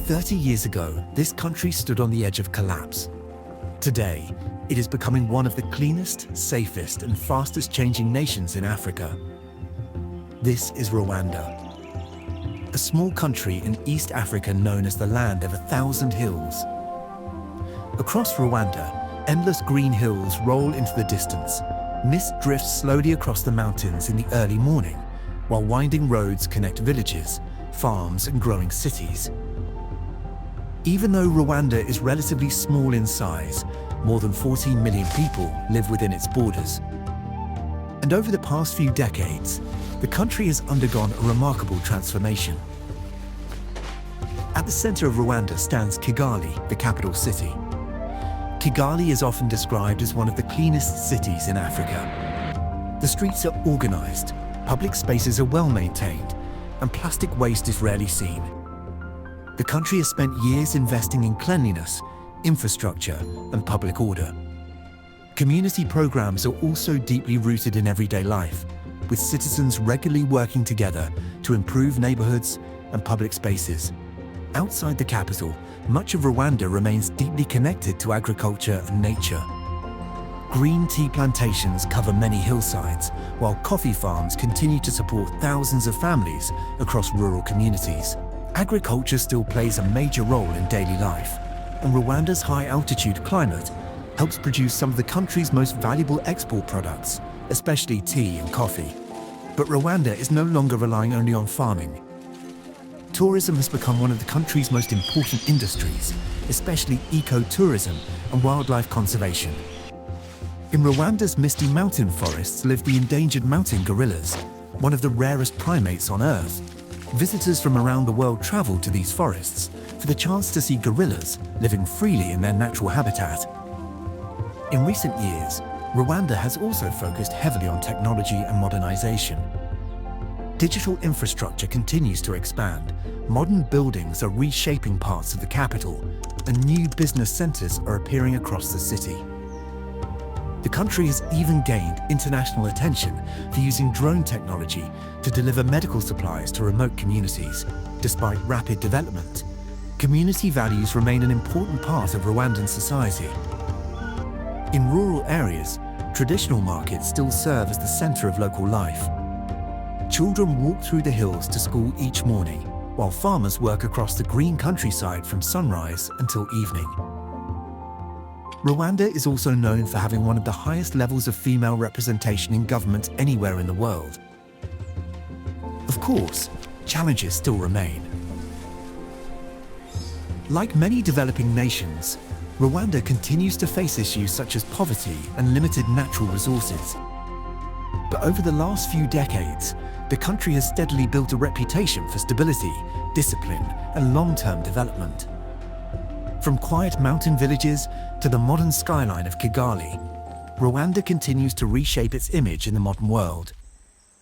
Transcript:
30 years ago, this country stood on the edge of collapse. Today, it is becoming one of the cleanest, safest, and fastest changing nations in Africa. This is Rwanda, a small country in East Africa known as the land of 1,000 hills. Across Rwanda, endless green hills roll into the distance. Mist drifts slowly across the mountains in the early morning, while winding roads connect villages, farms, and growing cities. Even though Rwanda is relatively small in size, more than 14 million people live within its borders. And over the past few decades, the country has undergone a remarkable transformation. At the center of Rwanda stands Kigali, the capital city. Kigali is often described as one of the cleanest cities in Africa. The streets are organized, public spaces are well maintained, and plastic waste is rarely seen. The country has spent years investing in cleanliness, infrastructure, and public order. Community programs are also deeply rooted in everyday life, with citizens regularly working together to improve neighborhoods and public spaces. Outside the capital, much of Rwanda remains deeply connected to agriculture and nature. Green tea plantations cover many hillsides, while coffee farms continue to support thousands of families across rural communities. Agriculture still plays a major role in daily life, and Rwanda's high-altitude climate helps produce some of the country's most valuable export products, especially tea and coffee. But Rwanda is no longer relying only on farming. Tourism has become one of the country's most important industries, especially eco-tourism and wildlife conservation. In Rwanda's misty mountain forests live the endangered mountain gorillas, one of the rarest primates on Earth. Visitors from around the world travel to these forests for the chance to see gorillas living freely in their natural habitat. In recent years, Rwanda has also focused heavily on technology and modernization. Digital infrastructure continues to expand. Modern buildings are reshaping parts of the capital, and new business centers are appearing across the city. The country has even gained international attention for using drone technology to deliver medical supplies to remote communities. Despite rapid development, community values remain an important part of Rwandan society. In rural areas, traditional markets still serve as the center of local life. Children walk through the hills to school each morning, while farmers work across the green countryside from sunrise until evening. Rwanda is also known for having one of the highest levels of female representation in government anywhere in the world. Of course, challenges still remain. Like many developing nations, Rwanda continues to face issues such as poverty and limited natural resources. But over the last few decades, the country has steadily built a reputation for stability, discipline, and long-term development. From quiet mountain villages to the modern skyline of Kigali, Rwanda continues to reshape its image in the modern world.